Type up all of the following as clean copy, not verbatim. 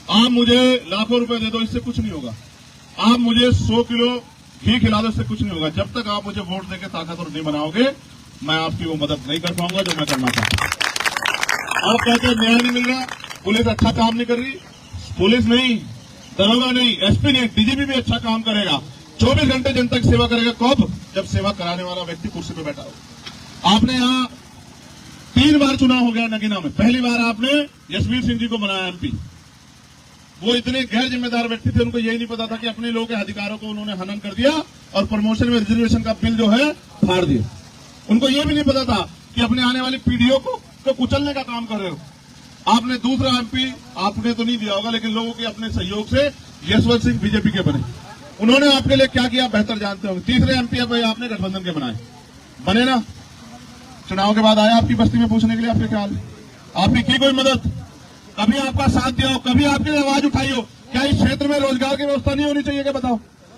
आप मुझे लाखों रुपए दे दो, इससे कुछ नहीं होगा। आप मुझे 100 किलो घी खिला दो, इससे कुछ नहीं होगा। जब तक आप मुझे वोट देके ताकतवर नहीं बनाओगे, मैं आपकी वो मदद नहीं कर पाऊंगा जो मैं करना चाहता हूं। आप कहते हैं न्याय नहीं मिल रहा, पुलिस अच्छा काम नहीं कर रही। पुलिस नहीं, दरोगा नहीं, एसपी नहीं, डीजीपी भी अच्छा काम करेगा। 24 घंटे जनता की सेवा करेगा। कब? जब सेवा कराने वाला व्यक्ति कुर्सी पे बैठा हो। आपने यहाँ 3 बार चुनाव हो गया नगीना में। पहली बार आपने यशवीर सिंह जी को बनाया एमपी। वो इतने गैर जिम्मेदार व्यक्ति थे, उनको यही नहीं पता था कि अपने लोगों के अधिकारों को उन्होंने हनन कर दिया और प्रमोशन में रिजर्वेशन का बिल जो है फाड़ दिया। उनको ये भी नहीं पता था कि अपने आने वाली पीढ़ियों को कुचलने का काम कर रहे हो। आपने दूसरा एमपी आपने तो नहीं दिया होगा, लेकिन लोगों के अपने सहयोग से यशवंत सिंह बीजेपी के बने। उन्होंने आपके लिए क्या किया बेहतर जानते होंगे। तीसरे एमपी आपने गठबंधन के बनाए, बने ना। चुनाव के बाद आया आपकी बस्ती में पूछने के लिए आपके क्या हाल है, आपने की कोई मदद, कभी आपका साथ दिया हो, कभी आपके लिए आवाज उठाई हो। क्या इस क्षेत्र में रोजगार की व्यवस्था नहीं होनी चाहिए? क्या बताओ,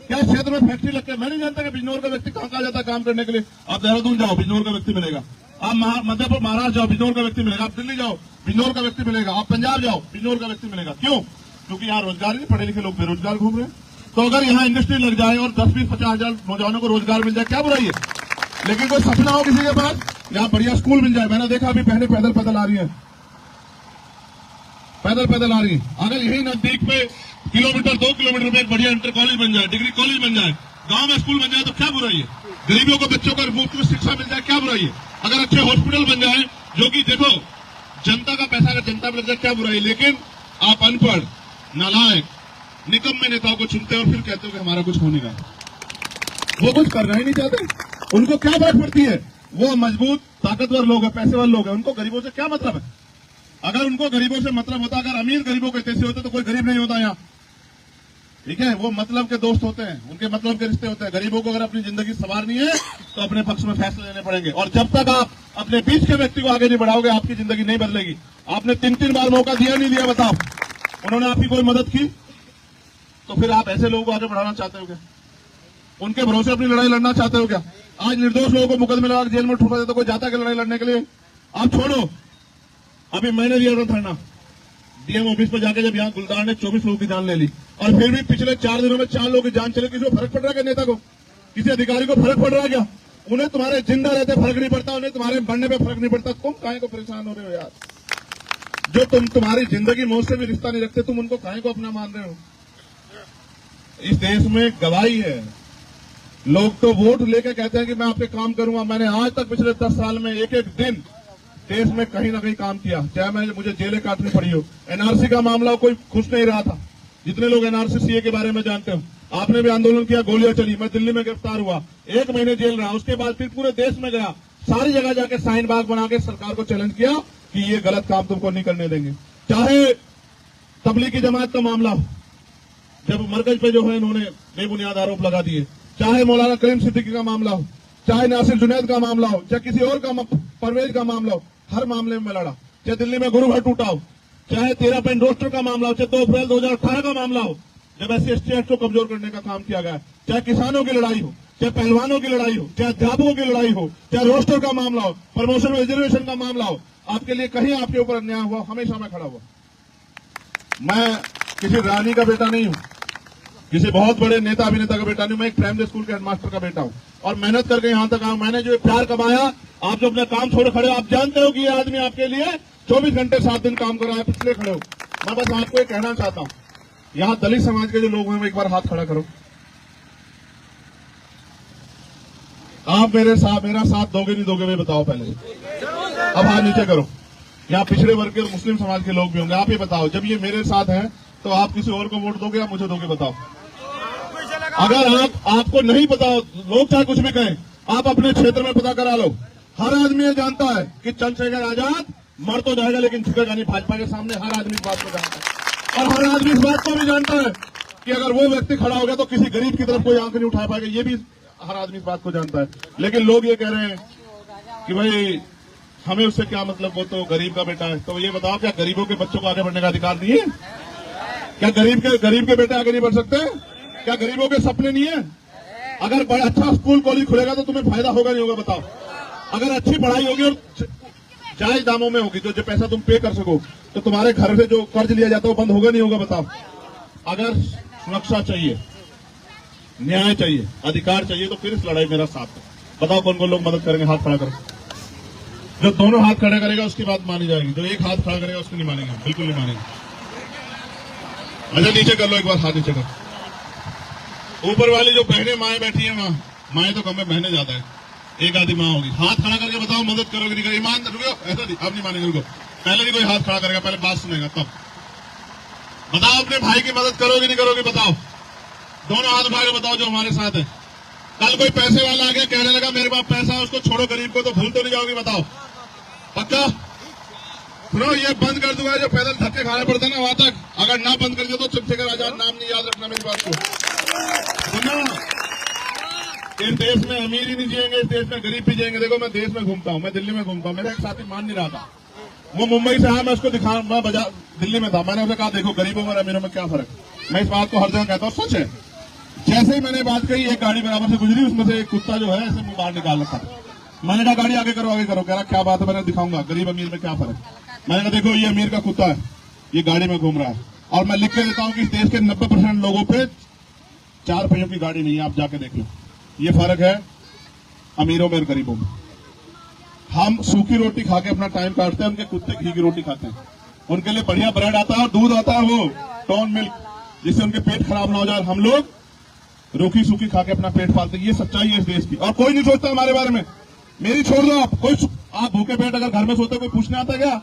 क्या इस क्षेत्र में फैक्ट्री लगती है? मैं नहीं जानता कि बिजनौर का व्यक्ति कहाँ जाता है काम करने के लिए। आप देहरादून जाओ, बिजनौर का व्यक्ति मिलेगा। आप मध्य महाराष्ट्र जाओ, बिजनौर का व्यक्ति मिलेगा। आप दिल्ली जाओ, बिजनौर का व्यक्ति मिलेगा। आप पंजाब जाओ, बिजनौर का व्यक्ति मिलेगा। क्यों? क्योंकि यहाँ रोजगार नहीं, पढ़े लिखे लोग बेरोजगार घूम रहे हैं। तो अगर यहाँ इंडस्ट्री लग जाए और 10, 20, 50 हजार नौजवानों को रोजगार मिल जाए, क्या बुराई है? लेकिन कोई सपना हो किसी के पास, यहाँ बढ़िया स्कूल मिल जाए। मैंने देखा अभी पहले पैदल पैदल आ रही है, पैदल पैदल आ रही है। अगर यही नजदीक पे किलोमीटर 2 किलोमीटर में एक बढ़िया इंटर कॉलेज बन जाए, डिग्री कॉलेज बन जाए, गांव में स्कूल बन जाए, तो क्या बुराई है? गरीबों को बच्चों को मुफ्त में शिक्षा मिल जाए, क्या बुराई है? अगर अच्छे हॉस्पिटल बन जाए, जो कि देखो जनता का पैसा अगर जनता में लग जाए, क्या बुराई है? लेकिन आप अनपढ़, नालायक, निकम्मे नेताओं को चुनते हो और फिर कहते हो कि हमारा कुछ होने का। वो कुछ करना ही नहीं चाहते। उनको क्या बात पड़ती है? वो मजबूत ताकतवर लोग हैं, पैसे वाले लोग हैं, उनको गरीबों से क्या मतलब है? अगर उनको गरीबों से मतलब होता, अगर अमीर गरीबों के जैसे होते तो कोई गरीब नहीं होता यहाँ। ठीक है, वो मतलब के दोस्त होते हैं, उनके मतलब के रिश्ते होते हैं। गरीबों को अगर अपनी जिंदगी संवारनी है तो अपने पक्ष में फैसले लेने पड़ेंगे। और जब तक आप अपने बीच के व्यक्ति को आगे नहीं बढ़ाओगे, आपकी जिंदगी नहीं बदलेगी। आपने 3-3 बार मौका दिया, नहीं दिया, बताओ। उन्होंने आपकी कोई मदद की? तो फिर आप ऐसे लोगों को आगे बढ़ाना चाहते हो क्या? उनके भरोसे अपनी लड़ाई लड़ना चाहते हो क्या? आज निर्दोष लोगों को मुकदमे लगा जेल में ठुकरा देता, कोई जाता है लड़ाई लड़ने के लिए? आप छोड़ो। अभी मैंने दिया था धरना डीएम ऑफिस पर जाके, जब यहाँ गुलदार ने 24 लोगों की जान ले ली, और फिर भी पिछले 4 दिनों में 4 लोगों की जान चले। किसी को फर्क पड़ रहा है क्या? नेता को, किसी अधिकारी को फर्क पड़ रहा है क्या? उन्हें तुम्हारे जिंदा रहते फर्क नहीं पड़ता, उन्हें तुम्हारे मरने पे फर्क नहीं पड़ता। तुम काहे को परेशान हो रहे हो यार? जो तुम्हारी जिंदगी मौत से भी रिश्ता नहीं रखते, तुम उनको काहे को अपना मान रहे हो? इस देश में गवाही है। लोग तो वोट लेके कहते हैं कि मैं आपके काम करूंगा। मैंने आज तक पिछले 10 साल में एक एक दिन देश में कहीं ना कहीं काम किया, चाहे मुझे जेलें काटनी पड़ी हो। एनआरसी का मामला कोई खुश नहीं रहा था। जितने लोग एनआरसी सीए के बारे में जानते हो, आपने भी आंदोलन किया, गोलियां चली, मैं दिल्ली में गिरफ्तार हुआ, 1 महीने जेल रहा। उसके बाद फिर पूरे देश में गया, सारी जगह जाके साइन बाग बना के सरकार को चैलेंज किया कि ये गलत काम तुमको नहीं करने देंगे। चाहे तबलीगी जमात का मामला हो, जब मरकज पे जो है इन्होंने बेबुनियाद आरोप लगा दिए, चाहे मौलाना करीम सिद्दीकी का मामला हो, चाहे नासिर जुनैद का मामला हो, चाहे किसी और का परवेज का मामला हो, हर मामले में मैं लड़ा। चाहे दिल्ली में गुरु घर टूटा हो, चाहे 13 पॉइंट रोस्टर का मामला हो, चाहे 2 अप्रैल 2018 का मामला हो, जब SC/ST एक्ट को कमजोर करने का काम किया गया, चाहे किसानों की लड़ाई हो, चाहे पहलवानों की लड़ाई हो, चाहे अध्यापकों की लड़ाई हो, चाहे रोस्टर का मामला हो, प्रमोशन में रिजर्वेशन का मामला हो, आपके लिए कहीं आपके ऊपर अन्याय हुआ, हमेशा मैं खड़ा हुआ। मैं किसी रानी का बेटा नहीं हूं, किसी बहुत बड़े नेता अभिनेता का बेटा नहीं, मैं एक प्राइमरी स्कूल के हेडमास्टर का बेटा हूं और मेहनत करके यहां तक आया। मैंने जो प्यार कमाया, आप जो अपना काम छोड़ खड़े हो, आप जानते हो कि ये आदमी आपके लिए 24 घंटे 7 दिन काम कर रहा है, पिछले खड़े हो। मैं बस आपको ये कहना चाहता हूं, यहां दलित समाज के जो लोग हैं, वो एक बार हाथ खड़ा करो। आप मेरा साथ दोगे नहीं दोगे, मैं बताओ पहले। अब हाथ नीचे करो। यहाँ पिछड़े वर्ग के और मुस्लिम समाज के लोग भी होंगे, आप ये बताओ, जब ये मेरे साथ हैं तो आप किसी और को वोट दोगे या मुझे दोगे? बताओ। अगर आपको नहीं पता, लोग चाहे कुछ भी कहें, आप अपने क्षेत्र में पता करा लो। हर आदमी ये जानता है कि चंद्रशेखर आजाद मर तो जाएगा लेकिन झुकेगा नहीं भाजपा के सामने। हर आदमी इस बात को जानता है और हर आदमी इस बात को भी जानता है कि अगर वो व्यक्ति खड़ा हो गया तो किसी गरीब की तरफ कोई आंख नहीं उठा पाएगा। ये भी हर आदमी इस बात को जानता है। लेकिन लोग ये कह रहे हैं कि भाई हमें उससे क्या मतलब, वो तो गरीब का बेटा है। तो ये बताओ, क्या गरीबों के बच्चों को आगे बढ़ने का अधिकार नहीं है? क्या गरीब के बेटे आगे नहीं बढ़ सकते? क्या गरीबों के सपने नहीं है? अगर बड़ा अच्छा स्कूल कॉलेज खुलेगा तो तुम्हें फायदा होगा नहीं होगा? बताओ। अगर अच्छी पढ़ाई होगी और जायज दामों में होगी, जो पैसा तुम पे कर सको, तो तुम्हारे घर से जो कर्ज लिया जाता है वो बंद होगा नहीं होगा? बताओ। अगर सुरक्षा चाहिए, न्याय चाहिए, अधिकार चाहिए, तो फिर इस लड़ाई मेरा साथ है। बताओ कौन कौन लोग मदद करेंगे? हाथ खड़ा करो। जो दोनों हाथ खड़े करेगा उसकी बात मानी जाएगी, जो एक हाथ खड़ा करेगा उसको नहीं मानेंगे, बिल्कुल नहीं मानेंगे। अच्छा नीचे कर लो एक बार, हाथ नीचे करो। ऊपर वाली जो बहनें माएँ बैठी है वहां, माएँ तो कम है, बहनें ज्यादा है, एक आधी माँ होगी। हाथ खड़ा करके बताओ मदद करोगे नहीं करोगे? ईमान रुको, ऐसा नहीं, अब नहीं मानेंगे, रुको। पहले नहीं कोई हाथ खड़ा करेगा, पहले बात सुनेगा तब। बताओ अपने भाई की मदद करोगे नहीं करोगे? बताओ। दोनों हाथ उठा के बताओ जो हमारे साथ है। कल कोई पैसे वाला आ गया कहने लगा मेरे पास पैसा है, उसको छोड़ो गरीब को, तो भूल तो नहीं जाओगे? बताओ। पक्का? सुनो, ये बंद कर दूंगा जो पैदल धक्के खाने पड़ते हैं ना वहां तक, अगर ना बंद कर दिया तो चंद्रशेखर आजाद नाम नहीं याद रखना मेरी बात को। सुनो, इस देश में अमीर ही नहीं जिएंगे, इस देश में गरीब भी जिएंगे। देखो मैं देश में घूमता हूँ, मैं दिल्ली में घूमता हूँ, मेरा एक साथी मान नहीं रहा था, वो मुंबई से आया, मैं उसको दिखा, मैं बाजार दिल्ली में था, मैंने उसे कहा देखो गरीबों और अमीरों में क्या फर्क। मैं इस बात को हर जगह कहता हूँ, सच है। जैसे ही मैंने बात कही, एक गाड़ी बराबर से गुजरी, उसमें से एक कुत्ता जो है ऐसे मुंह बाहर निकाल रखा था। मैंने कहा गाड़ी आगे करो आगे करो। कह रहा क्या बात है? मैंने दिखाऊंगा गरीब अमीर में क्या फर्क। मैंने कहा देखो ये अमीर का कुत्ता है, ये गाड़ी में घूम रहा है, और मैं लिख के देता हूँ कि इस देश के 90% लोगों पे 4 पहियों की गाड़ी नहीं है, आप जाके देख लो। ये फर्क है अमीरों में और गरीबों में। हम सूखी रोटी खा के अपना टाइम काटते हैं, उनके कुत्ते घी की रोटी खाते हैं। उनके लिए बढ़िया ब्रेड आता है और दूध आता है, वो टोन मिल्क, जिससे उनके पेट खराब ना हो जाए। हम लोग रूखी सूखी खा के अपना पेट पालते हैं। ये सच्चाई है इस देश की, और कोई नहीं सोचता हमारे बारे में। मेरी छोड़ दो आप, आप भूखे पेट अगर घर में सोते, कोई पूछने आता क्या?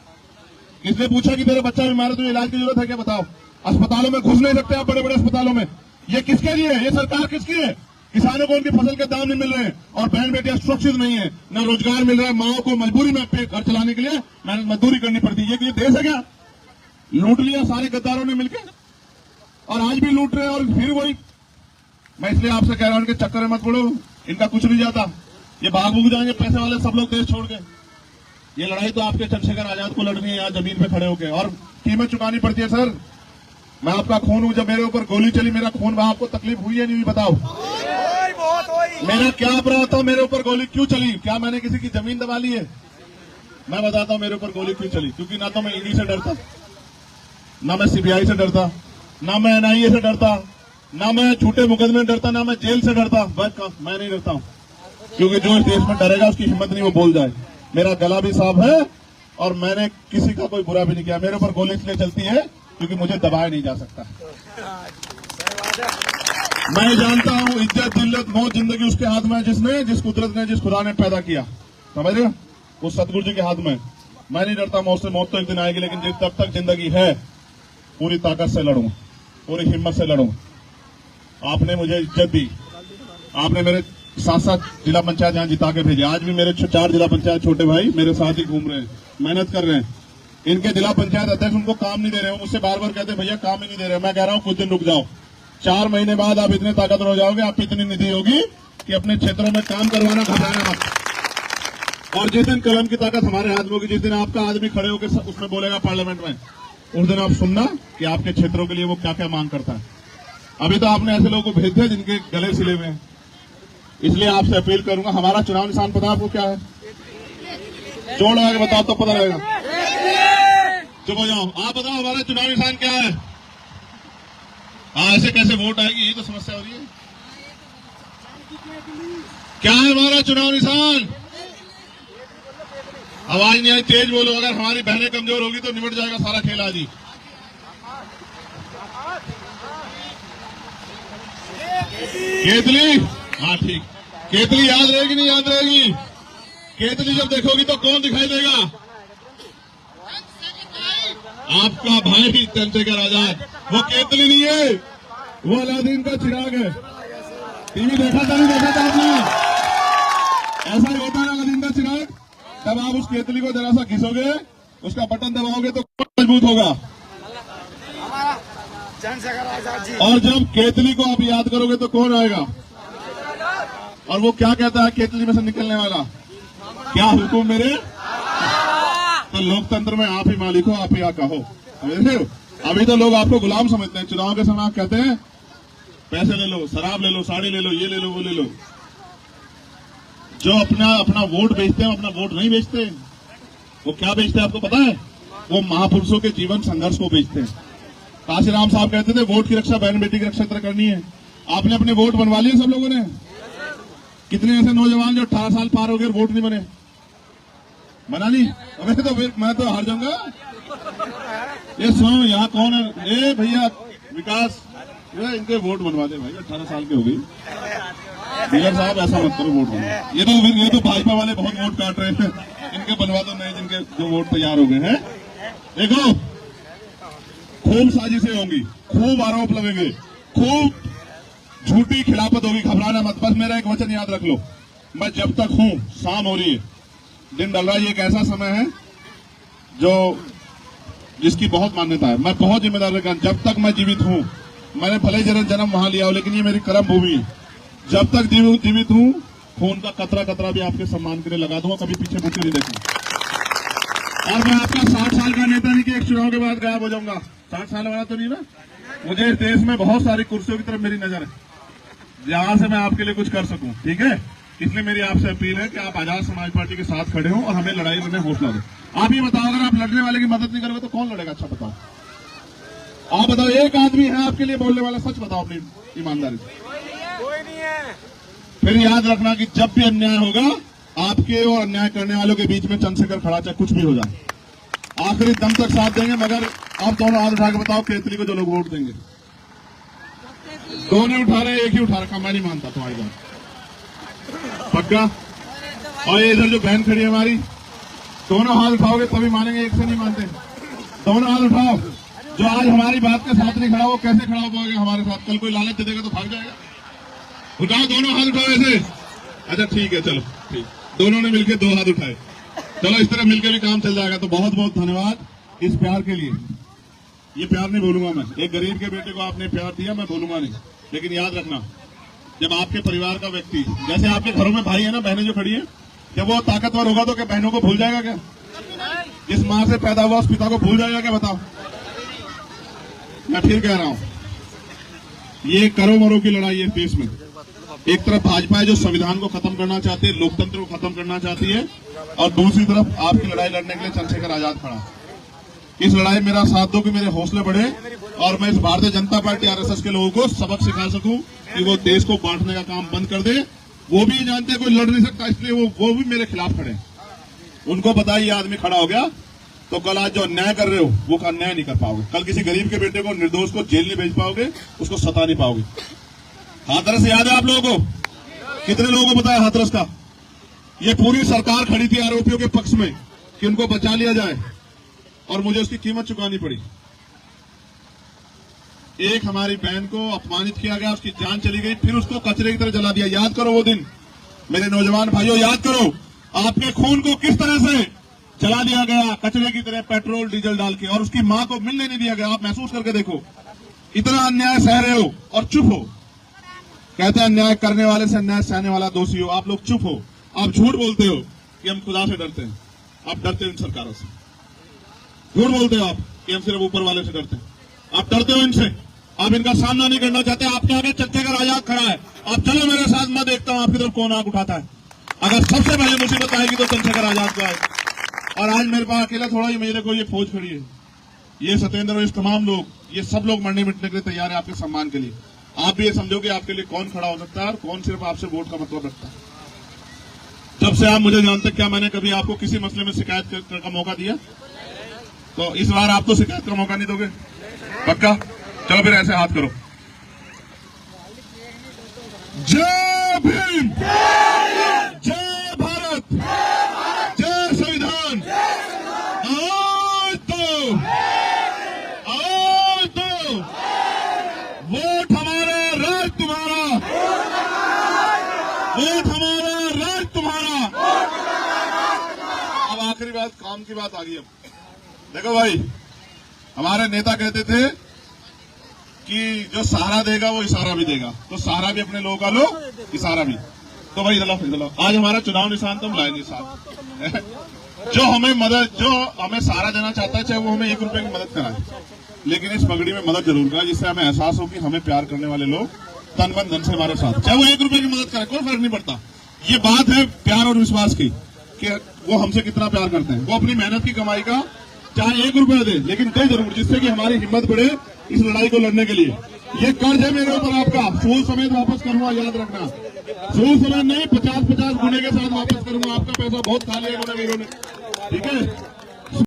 किसने पूछा कि तेरा बच्चा बीमार है, तुझे इलाज की जरूरत है क्या? बताओ। अस्पतालों में घुस नहीं सकते आप, बड़े बड़े अस्पतालों में। ये किसके लिए? ये सरकार किसकी है? किसानों को उनकी फसल के दाम नहीं मिल रहे हैं, और बहन बेटियां सुरक्षित नहीं है, न रोजगार मिल रहा है, माओ को मजबूरी में अपने घर चलाने के लिए मेहनत मजदूरी करनी पड़ती है। ये देश है क्या? लूट लिया सारे गद्दारों ने मिलकर, और आज भी लूट रहे हैं, और फिर वही। मैं इसलिए आपसे कह रहा हूं, इनके चक्कर में मत पड़ो, इनका कुछ नहीं जाता। ये भाग भूग जाएंगे पैसे वाले सब लोग देश छोड़ के। ये लड़ाई तो आपके चंद्रशेखर आजाद को लड़नी है, यहाँ जमीन पे खड़े होकर, और कीमत चुकानी पड़ती है। सर मैं आपका खून हूं, जब मेरे ऊपर गोली चली मेरा खून वहां, आपको तकलीफ हुई है नहीं हुई? बताओ। मेरा क्या अपराध था? मेरे ऊपर गोली क्यों चली? क्या मैंने किसी की जमीन दबा ली है? मैं बताता हूं मेरे ऊपर गोली क्यों चली। क्योंकि ना तो मैं ईडी से डरता, ना मैं सीबीआई से डरता, ना मैं एनआईए से डरता, ना मैं झूठे मुकदमे से डरता, ना मैं जेल से डरता। बस मैं नहीं डरता हूं, क्योंकि जो इस देश में डरेगा उसकी हिम्मत नहीं वो बोल जाए। मेरा गला भी साफ है, और मैंने किसी का कोई बुरा भी नहीं किया। मेरे ऊपर गोली इसलिए चलती है क्योंकि मुझे दबाया नहीं जा सकता। मैं जानता हूं इज्जत जिल्लत मौत जिंदगी उसके हाथ में है, जिस कुदरत ने, जिस खुदा ने पैदा किया, समझ रहे हो? वो सतगुरु जी के हाथ में। मैं नहीं डरता मौत से, मौत तो एक दिन आएगी, लेकिन तब तक जिंदगी है पूरी ताकत से लड़ूंगा, पूरी हिम्मत से लड़ूंगा। आपने मुझे इज्जत दी, आपने मेरे 7 जिला पंचायत यहाँ जिता के भेजे। आज भी मेरे 4 जिला पंचायत छोटे भाई मेरे साथ ही घूम रहे हैं, मेहनत कर रहे हैं। इनके जिला पंचायत अध्यक्ष उनको काम नहीं दे रहे हो, मुझसे बार बार कहते भैया काम ही नहीं दे रहे। मैं कह रहा हूँ कुछ दिन रुक जाओ, 4 महीने बाद आप इतने ताकतवर हो जाओगे, आप इतनी निधि होगी कि अपने क्षेत्रों में काम करवाना, घबराना मत। और जिस दिन कलम की ताकत हमारे हाथ में होगी, जिस दिन आपका आदमी खड़े होकर उसमें बोलेगा पार्लियामेंट में, उस दिन आप सुनना कि आपके क्षेत्रों के लिए वो क्या क्या मांग करता है। अभी तो आपने ऐसे लोगों को भेज दिया जिनके गले सिले हुए हैं। इसलिए आपसे अपील करूंगा, हमारा चुनाव निशान पता आपको क्या है? जोड़ लगा के बताओ तो पता रहेगा। चुप हो जाओ, आप बताओ हमारा चुनाव निशान क्या है? ऐसे कैसे वोट आएगी, यही तो समस्या हो रही है। क्या है हमारा चुनाव निशान? आवाज नहीं आई, तेज बोलो। अगर हमारी बहनें कमजोर होगी तो निमट जाएगा सारा खेल आज ही। केतली, हाँ ठीक, केतली याद रहेगी नहीं याद रहेगी? केतली जब देखोगी तो कौन दिखाई देगा? आपका भाई चंद्रशेखर आजाद। वो केतली नहीं है, वो अलादीन का चिराग है। टीवी देखा था नहीं देखा था आपने? ऐसा ही होता है अलादीन का चिराग। तब आप उस केतली को जरा सा घिसोगे, उसका बटन दबाओगे तो मजबूत होगा। और जब केतली को आप याद करोगे तो कौन आएगा? और वो क्या कहता है केतली में से निकलने वाला? क्या हुकुम मेरे? तो लोकतंत्र में आप ही मालिक हो, आप ही आका हो। अभी तो लोग आपको गुलाम समझते हैं। चुनाव के समय आप कहते हैं पैसे ले लो, शराब ले लो, साड़ी ले लो, ये ले लो, वो ले लो। जो अपना वोट बेचते हैं, अपना वोट नहीं बेचते। वो क्या बेचते हैं आपको पता है? वो महापुरुषों के जीवन संघर्ष को बेचते हैं। काशीराम साहब कहते थे वोट की रक्षा बहन बेटी की रक्षा तरह करनी है। आपने अपने वोट बनवा लिए सब लोगों ने? कितने ऐसे नौजवान जो 18 साल पार हो गए वोट नहीं बने? बना नहीं? अबे तो फिर मैं तो हार जाऊंगा। ये सुनो, यहाँ कौन है? ए भैया विकास, इनके वोट बनवा दे भाई, 18 साल के हो गई। डीलर साहब ऐसा मत करो, वोट बनवा। ये तो भाजपा वाले बहुत वोट काट रहे हैं, इनके बनवा दो नए जिनके जो वोट तैयार हो गए हैं। देखो खूब साजिशें होंगी, खूब आरोप लगेंगे, खूब झूठी खिलाफत होगी। घबराना मत, बस मेरा एक वचन याद रख लो, मैं जब तक हूं, शाम हो रही है, दिन ढल रहा है, ये एक ऐसा समय है जो जिसकी बहुत मान्यता है। मैं बहुत जिम्मेदार रखा, जब तक मैं जीवित हूं, मैंने भले जन्म वहां लिया हो, लेकिन ये मेरी कर्म भूमि है। जब तक जीवित हूं, खून का कतरा कतरा भी आपके सम्मान के लिए लगा दूंगा, कभी पीछे मुड़ के नहीं देखूंगा। और मैं आपका 60 साल का नेता नहीं कि एक चुनाव के बाद गायब हो जाऊंगा। 60 साल वाला तो नहीं ना। मुझे इस देश में बहुत सारी कुर्सियों की तरफ मेरी नजर है, जहां से मैं आपके लिए कुछ कर सकूं, ठीक है? इसलिए मेरी आपसे अपील है कि आप आजाद समाज पार्टी के साथ खड़े हो और हमें लड़ाई में हौसला दो। आप ये बताओ, अगर आप लड़ने वाले की मदद नहीं करोगे तो कौन लड़ेगा? अच्छा बताओ, आप बताओ। एक आदमी है आपके लिए बोलने वाला, सच बताओ अपनी ईमानदारी से। कोई नहीं है। फिर याद रखना कि जब भी अन्याय होगा, आपके और अन्याय करने वालों के बीच में चंद्रशेखर खड़ा, चाहे कुछ भी हो जाए, आखिरी दम तक साथ देंगे। मगर आप दोनों हाथ उठा के बताओ, केतली को जो लोग वोट देंगे। दोनों उठा रहे, एक ही उठा रखा, मैं नहीं मानता तुम्हारी बात, पक्का? और ये इधर जो बहन खड़ी है हमारी, दोनों हाथ उठाओगे तभी मानेंगे, एक से नहीं मानते। दोनों हाथ उठाओ। जो आज हमारी बात के साथ नहीं खड़ा, वो कैसे खड़ा हो पाएगा हमारे साथ? कल कोई लालच दे देगा तो भाग जाएगा। उठाओ, दोनों हाथ उठाओ ऐसे। अच्छा ठीक है, चलो ठीक, दोनों ने मिलकर 2 हाथ उठाए। चलो इस तरह मिलकर भी काम चल जाएगा। तो बहुत बहुत धन्यवाद इस प्यार के लिए। ये प्यार नहीं भूलूंगा मैं। एक गरीब के बेटे को आपने प्यार दिया, मैं भूलूंगा नहीं। लेकिन याद रखना, जब आपके परिवार का व्यक्ति, जैसे आपके घरों में भाई है ना, बहनें जो खड़ी है, जब वो ताकतवर होगा तो क्या बहनों को भूल जाएगा क्या? जिस माँ से पैदा हुआ उस पिता को भूल जाएगा क्या? बताओ। मैं फिर कह रहा हूं, ये करो मरो की लड़ाई है देश में। एक तरफ भाजपा है जो संविधान को खत्म करना चाहती है, लोकतंत्र को खत्म करना चाहती है, और दूसरी तरफ आपकी लड़ाई लड़ने के लिए चंद्रशेखर आजाद खड़ा है। इस लड़ाई में मेरा साथ दो कि मेरे हौसले बढ़े और मैं इस भारतीय जनता पार्टी आरएसएस के लोगों को सबक सिखा सकूं कि वो देश को बांटने का काम बंद कर दे। वो भी जानते हैं कोई लड़ नहीं सकता, इसलिए वो भी मेरे खिलाफ खड़े हैं। उनको पता है ये आदमी खड़ा हो गया तो कल आज जो अन्याय कर रहे हो वो अन्याय नहीं कर पाओगे। कल किसी गरीब के बेटे को, निर्दोष को जेल नहीं भेज पाओगे, उसको सता नहीं पाओगे। हाथरस याद है आप लोगों को? कितने लोगों को पता है हाथरस का? ये पूरी सरकार खड़ी थी आरोपियों के पक्ष में कि उनको बचा लिया जाए, और मुझे उसकी कीमत चुकानी पड़ी। एक हमारी बहन को अपमानित किया गया, उसकी जान चली गई, फिर उसको कचरे की तरह जला दिया। याद करो वो दिन, मेरे नौजवान भाइयों, याद करो आपके खून को किस तरह से जला दिया गया, कचरे की तरह पेट्रोल डीजल डाल के, और उसकी मां को मिलने नहीं दिया गया। आप महसूस करके देखो, इतना अन्याय सह रहे हो और चुप हो। कहते हैं अन्याय करने वाले से अन्याय सहने वाला दोषी हो। आप लोग चुप हो, आप झूठ बोलते हो कि हम खुदा से डरते हैं। आप डरते हो इन सरकारों से, झूठ बोलते हो आप कि हम सिर्फ ऊपर वाले से डरते हैं। आप डरते हो इनसे, आप इनका सामना नहीं करना चाहते। आपके आगे चंद्रशेखर आजाद खड़ा है, आप चलो मेरे साथ, मैं देखता हूं आपकी तरफ कौन आंख उठाता है। अगर सबसे पहले मुसीबत आएगी तो चंद्रशेखर आजाद को आए। और आज मेरे पास अकेला थोड़ा ही, मेरे को ये फौज खड़ी है, ये सत्येंद्र और इस तमाम लोग, ये सब लोग मरने मिटने के लिए तैयार है आपके सम्मान के लिए। आप भी ये समझो कि आपके लिए कौन खड़ा हो सकता है और कौन सिर्फ आपसे वोट का मतलब रखता है। जब से आप मुझे जानते, क्या मैंने कभी आपको किसी मसले में शिकायत का मौका दिया? तो इस बार आप तो शिकायत का मौका नहीं दोगे, पक्का? चलो फिर ऐसे हाथ करो। जय भीम, जय भारत, जय संविधान। आज तो वोट हमारा, राज तुम्हारा, वोट हमारा, राज तुम्हारा। अब आखिरी बात, काम की बात आ गई। अब देखो भाई, हमारे नेता कहते थे कि जो सहारा देगा वो इशारा भी देगा, तो सहारा भी अपने लोगों का लो, इशारा भी। तो भाई चलो आज हमारा चुनाव निशान तो हम लाएंगे साथ। जो हमें सहारा देना चाहता है, चाहे वो हमें 1 रुपए की मदद कराए, लेकिन इस पगड़ी में मदद जरूर कराए, जिससे हमें एहसास हो कि हमें प्यार करने वाले लोग तन मन धन से हमारे साथ, चाहे वो 1 रुपए की मदद कराए, कोई फर्क नहीं पड़ता। ये बात है प्यार और विश्वास की कि वो हमसे कितना प्यार करते हैं। वो अपनी मेहनत की कमाई का चाहे 1 रुपया दे, लेकिन दे जरूर, जिससे कि हमारी हिम्मत बढ़े इस लड़ाई को लड़ने के लिए। ये कर्ज है मेरे ऊपर आपका, सूद समेत वापस करूंगा, याद रखना। सूद समेत नहीं, 50-50 गुने के साथ वापस करूंगा। आपका पैसा बहुत खा लिया वीरों ने, ठीक है।